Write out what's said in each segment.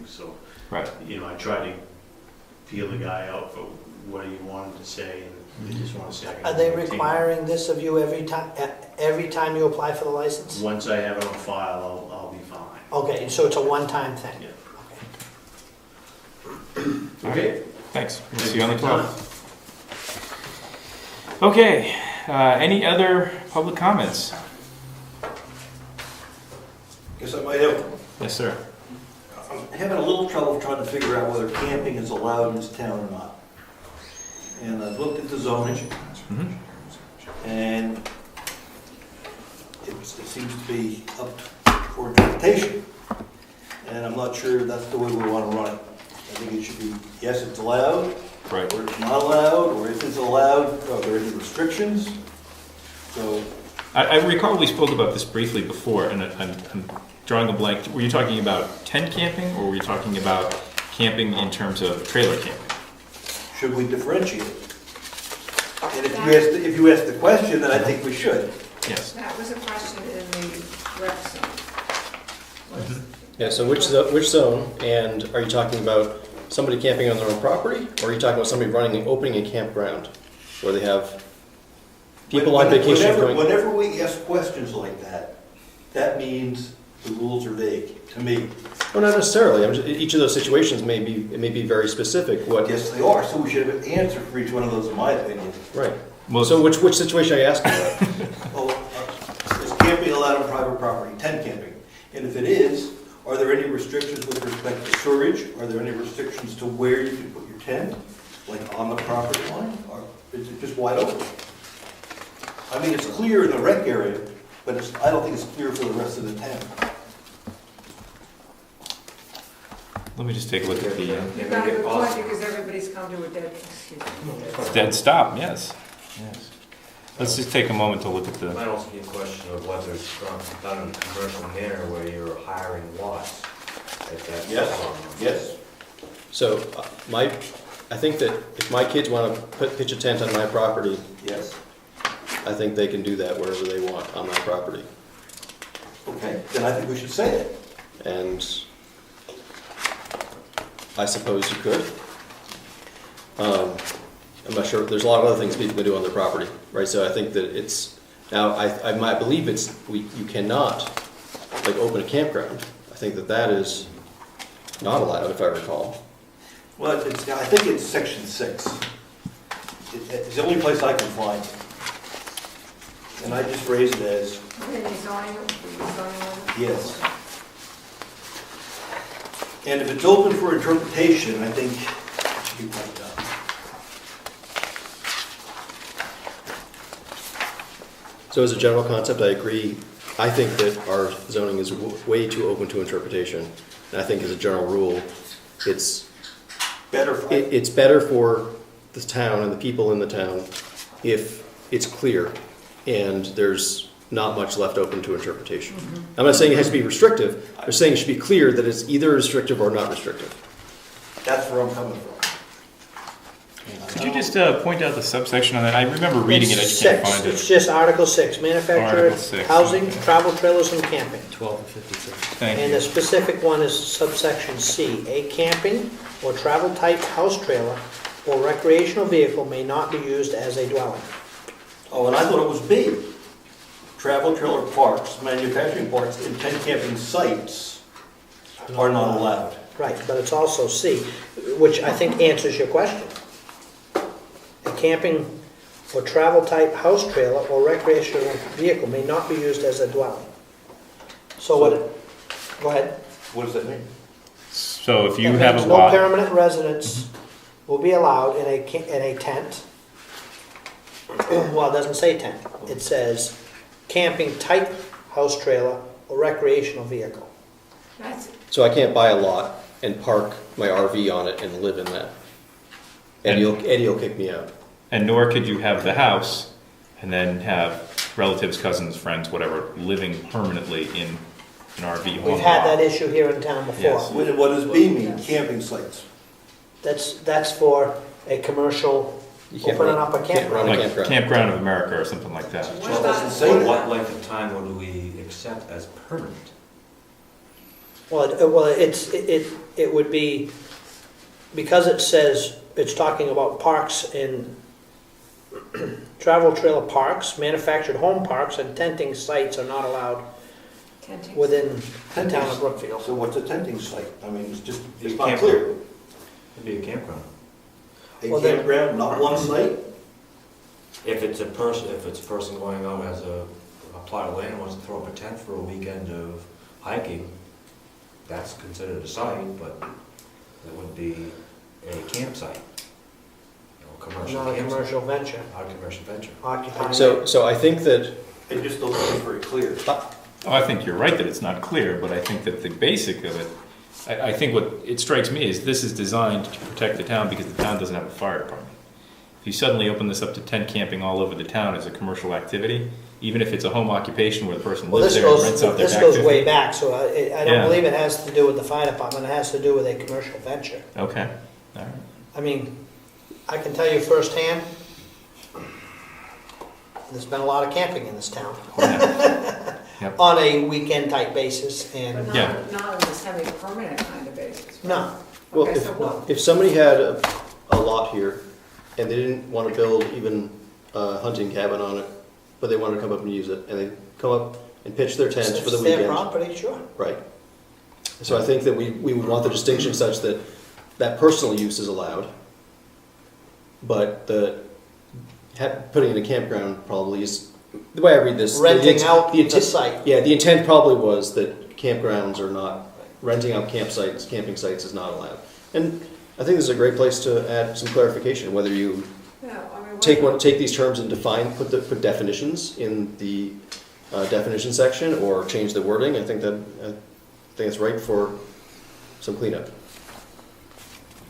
things, so. Right. You know, I try to feel the guy out for what he wanted to say, and they just want to say. I Are can they do a team. requiring this of you every time you apply for the license? Once I have it on file, I'll be fine. Okay, so it's a one-time thing? Yeah. Okay. Thanks. We'll see you on the 12th. Okay. Any other public comments? Guess I might have. Yes, sir. I'm having a little trouble trying to figure out whether camping is allowed in this town or not. And I've looked at the zoning, Mm-hmm. and it seems to be up for interpretation. And I'm not sure that's the way we want to run it. I think it should be, yes, it's allowed, Right. or it's not allowed, or if it's allowed, are there any restrictions? So, I recall we spoke about this briefly before, and I'm drawing a blank. Were you talking about tent camping, or were you talking about camping in terms of trailer camping? should we differentiate? And if you ask the question, then I think we should. Yes. That was a question in the rec zone. Yeah, so which zone, and are you talking about somebody camping on their own property, or are you talking about somebody opening a campground where they have people on vacation going? Whenever we ask questions like that, that means the rules are vague, to me. Well, not necessarily. Each of those situations may be very specific. What? Yes, they are, so we should have an answer for each one of those, in my opinion. Right. Well, So which situation are you asking about? Well, is camping allowed on private property, tent camping? And if it is, are there any restrictions with respect to storage? Are there any restrictions to where you can put your tent, like on the property line? Or is it just wide open? I mean, it's clear in the rec area, but I don't think it's clear for the rest of the town. let me just take a look at the You got a good point, because everybody's come to a dead, dead stop. Yes. Yes. Let's just take a moment to look at It the. might also be a question of whether it's done in a commercial manner where you're hiring lots at that. Yes. So I think that if my kids want to pitch a tent on my property, Yes. I think they can do that wherever they want on my property. Okay, then I think we should say it. And I suppose you could. I'm not sure. There's a lot of other things people can do on their property, right? So I think that it's now. I might believe you cannot like open a campground. I think that is not allowed, if I recall. Well, I think it's section 6. It's the only place I can find it. And I just raised it as, in the zoning, yes. And if it's open for interpretation, I think it should be pointed out. So as a general concept, I agree. I think that our zoning is way too open to interpretation. And I think as a general rule, it's better for the town and the people in the town if it's clear and there's not much left open to interpretation. Mm-hmm. I'm not saying it has to be restrictive. I'm saying it should be clear that it's either restrictive or not restrictive. That's where I'm coming from. Could you just point out the subsection on that? I remember reading it. I just It's can't 6. find It's it. just Article 6, manufactured Article 6, housing, okay. travel trailers, and camping. 12 and 56. Thank And you. the specific one is subsection C. A camping or travel type house trailer or recreational vehicle may not be used as a dwelling. Oh, and I thought it was B. Travel trailer parks, manufacturing parks, and tent camping sites are not allowed. Right, but it's also C, which I think answers your question. A camping or travel type house trailer or recreational vehicle may not be used as a dwelling. Go ahead. What does that mean? So if you That have means a no lot, permanent residence will be allowed in a tent. Well, it doesn't say tent. It says camping type house trailer or recreational vehicle. that's, So I can't buy a lot and park my RV on it and live in that. Eddie will kick me out. and nor could you have the house and then have relatives, cousins, friends, whatever, living permanently in an RV home. We've had lot. that issue here in town before. Yes. What does B mean? Camping sites. That's for a commercial, You can't opening run- up a can't run campground. a Like campground. Campground of America or something like that. what Well, it about, doesn't say what that. about- What length of time would we accept as permanent? Well, it would be, because it says, it's talking about parks in travel trailer parks, manufactured home parks, and tenting sites are not allowed Tenting. within the town of Brookfield. So what's a tenting site? I mean, it's just, it's It's not campground. clear. It'd be a campground. A Well, then- campground, not one site? If it's a person going out as a plot of land and wants to throw up a tent for a weekend of hiking, that's considered a site, but it would be a campsite. You know, commercial Not a campsite. commercial venture, Not a commercial venture. occupying. So I think that, It just doesn't seem very clear. Oh, I think you're right that it's not clear, but I think that the basic of it, I think what it strikes me is this is designed to protect the town because the town doesn't have a fire department. If you suddenly open this up to tent camping all over the town as a commercial activity, even if it's a home occupation where the person Well, lives this there and goes, rents out their this back goes 50. way back, so I Yeah. don't believe it has to do with the fire department, it has to do with a commercial venture. Okay, all right. I mean, I can tell you firsthand, there's been a lot of camping in this town Yeah. Yep. on a weekend type basis, But and Yeah. not on this semi-permanent kind of basis. right? no, well, Okay, if, so what? if somebody had a lot here and they didn't want to build even a hunting cabin on it, but they wanted to come up and use it, and they come up and pitch their tents for the it's their weekend. property, sure. Right. So I think that we would want the distinction such that that personal use is allowed, but putting in a campground probably is, the way I read this. Renting the out the intent- site. Yeah, the intent probably was that campgrounds are not, renting out campsites, camping sites is not allowed. And I think this is a great place to add some clarification, whether you Yeah, I mean, take these terms and put definitions in the definition section, or change the wording. I think it's right for some cleanup.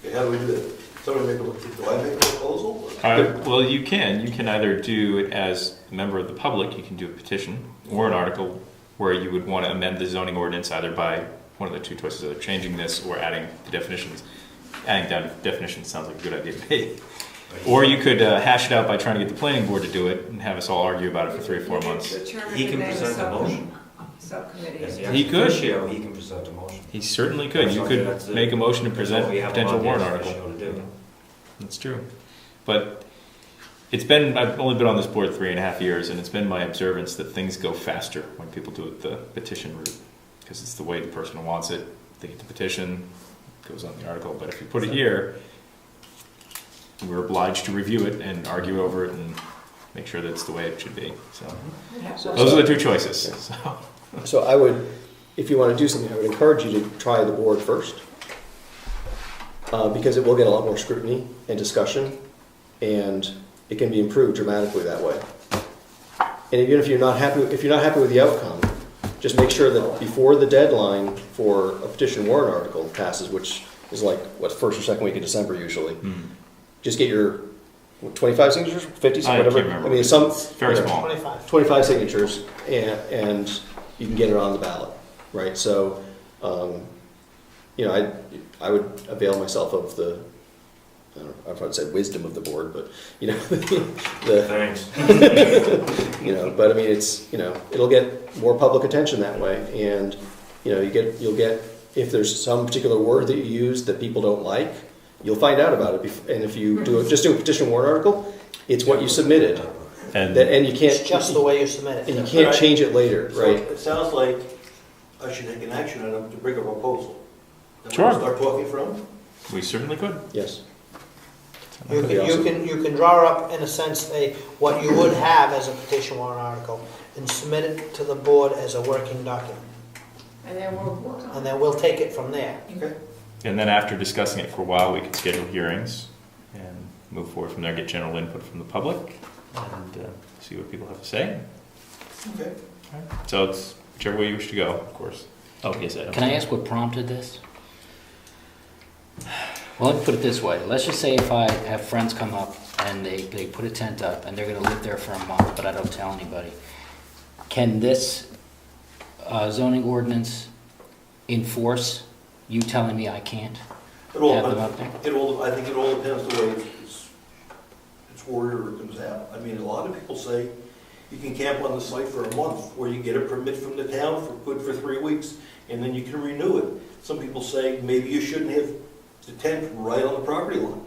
Okay, how do we do that? Somebody do I make a proposal? Well, you can either do it as a member of the public, you can do a petition, or an article where you would want to amend the zoning ordinance either by one of the two choices, either changing this or adding the definitions. Adding down definitions sounds like a good idea to me. Or you could hash it out by trying to get the planning board to do it and have us all argue about it for 3 or 4 months. He can present a motion. Subcommittee. As the He could. ex officio, he can present a motion. He certainly could. You could make a motion to present a potential warrant article. That's true. But I've only been on this board 3.5 years, and it's been my observance that things go faster when people do it the petition route, because it's the way the person wants it. They get the petition, it goes on the article. But if you put it here, we're obliged to review it and argue over it and make sure that it's the way it should be. So those are the two choices. So. So I would, if you want to do something, I would encourage you to try the board first, because it will get a lot more scrutiny and discussion, and it can be improved dramatically that way. And even if you're not happy with the outcome, just make sure that before the deadline for a petition warrant article passes, which is like first or second week of December usually, just get your 25 signatures, 50, I whatever. can't remember. I mean, some It's very small. 25 signatures, and you can get it on the ballot, right? So, I would avail myself of the, I don't know, I would say wisdom of the board, but Thanks. but I mean, it'll get more public attention that way, and you'll get if there's some particular word that you use that people don't like, you'll find out about it. And if you do a petition warrant article, it's what you submitted, and you can't. It's just the way you submit it. And you can't change it later, So right? it sounds like I should take an action item to bring a proposal. That we Sure. Start talking from? We certainly could. Yes. You can draw up, in a sense, what you would have as a petition warrant article, and submit it to the board as a working document. And then we'll work on And then we'll take it from there. Okay. And then after discussing it for a while, we could schedule hearings and move forward from there, get general input from the public, and see what people have to say. Okay. All right. So it's whichever way you wish to go, of course. Oh, yes, Adam. Can I ask what prompted this? Well, let me put it this way. Let's just say if I have friends come up and they put a tent up and they're going to live there for a month, but I don't tell anybody. Can this zoning ordinance enforce you telling me I can't have them up there? I think it all depends the way it's worded or comes out. I mean, a lot of people say you can camp on the site for a month, or you get a permit from the town for 3 weeks, and then you can renew it. Some people say maybe you shouldn't have the tent right on the property line.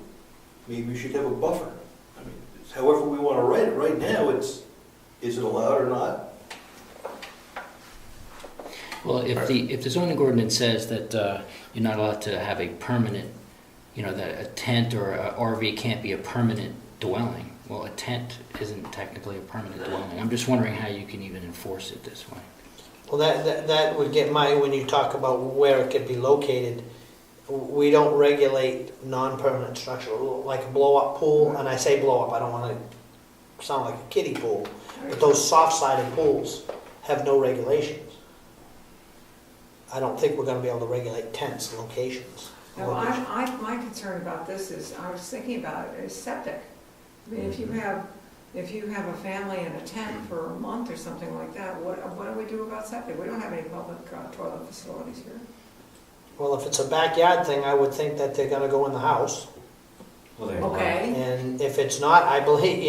Maybe you should have a buffer. I mean, it's however we want to write it. Right now, is it allowed or not? Well, if the zoning ordinance says that you're not allowed to have a permanent, that a tent or a RV can't be a permanent dwelling, well, a tent isn't technically a permanent dwelling. I'm just wondering how you can even enforce it this way. Well, that would get when you talk about where it could be located, we don't regulate non-permanent structure, like a blow-up pool, and I say blow-up, I don't want to sound like a kiddie pool, but those soft-sided pools have no regulations. I don't think we're going to be able to regulate tents, locations. No, my concern about this is, I was thinking about it, is septic. I mean, if you have a family in a tent for a month or something like that, what do we do about septic? We don't have any public toilet facilities here. Well, if it's a backyard thing, I would think that they're going to go in the house. Well, they Okay. And if it's not, I believe,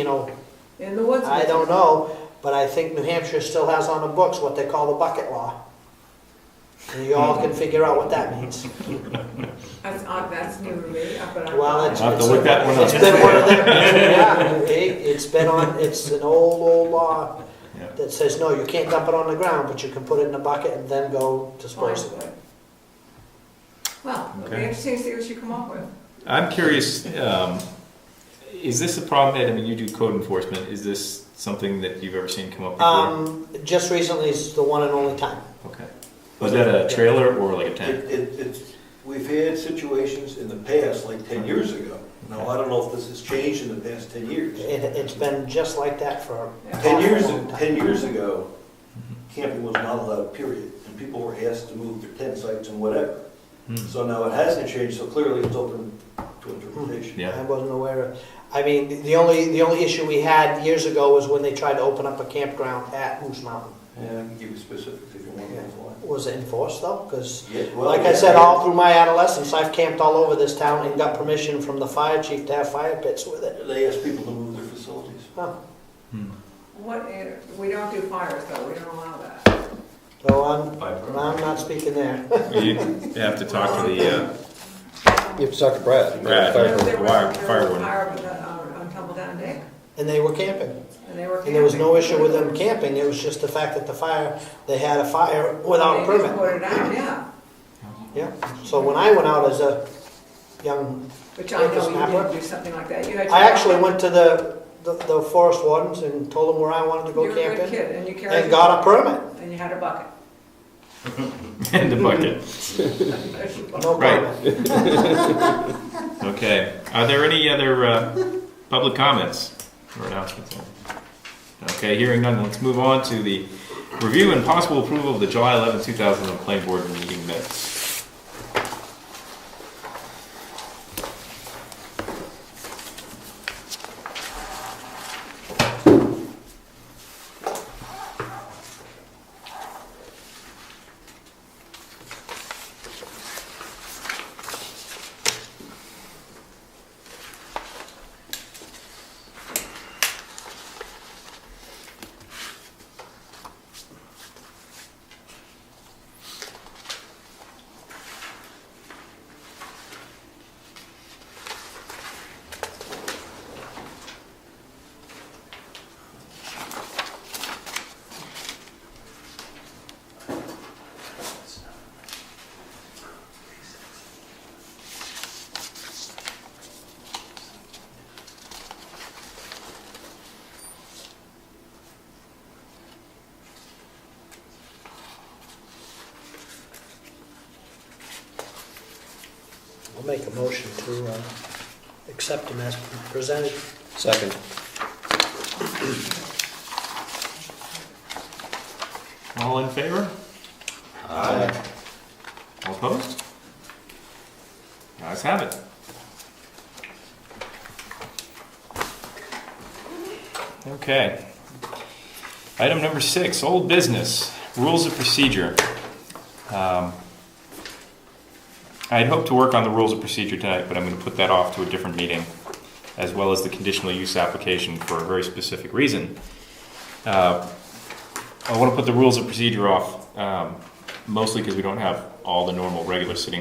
In the woods. I don't know, but I think New Hampshire still has on the books what they call the bucket law. And you all can figure out what that means. That's new to me, but I'm. Well, I'll have to look that one up. It's been one of them, yeah, it's an old law Yeah. that says, no, you can't dump it on the ground, but you can put it in a bucket and then go dispose of it. Well, it'll be Okay. interesting to see what you come up with. I'm curious, is this a problem, Ed? I mean, you do code enforcement. Is this something that you've ever seen come up before? Just recently is the one and only time. Okay. Was that a trailer or like a tent? We've had situations in the past, like 10 years ago. Now, I don't know if this has changed in the past 10 years. It's been just like that for Yeah. 10 years ago, camping was not allowed, period. And people were asked to move their tent sites and whatever. So now it hasn't changed, so clearly it's open to interpretation. Yeah. I wasn't aware of. I mean, the only issue we had years ago was when they tried to open up a campground at Moose Mountain. And I can give you specifics if you want to know why. Was it enforced though? Because, Yeah, well, like I said, all through my adolescence, I've camped all over this town and got permission from the fire chief to have fire pits with it. They ask people to move their facilities. Huh. We don't do fires though, we don't allow that. So I'm not speaking there. You have to talk to the You have to talk to Brad. Brad. Fire- There was Fire a warden. fire on Tumbledown Dick, And they were camping. and they were camping. And there was no issue with them camping. It was just the fact that they had a fire without a They just permit. put it out, yeah. Yeah. So when I went out as a young, Which I know you Snapper. didn't do something like that. You had I your- actually went to the forest wardens and told them where I wanted to go You're a good camping. kid, and you carried. And your got a bucket, permit. And you had a bucket. and the bucket. No Right. permit. Okay. Are there any other public comments or announcements? Okay, hearing none, let's move on to the review and possible approval of the July 11, 2000 planning board meeting minutes. I'll make a motion to accept them as presented. Second. All in favor? Aye. All opposed? Guys have it. Okay. Item number 6, old business, rules of procedure. I'd hoped to work on the rules of procedure tonight, but I'm going to put that off to a different meeting, as well as the conditional use application for a very specific reason. I want to put the rules of procedure off, mostly because we don't have all the normal regular sitting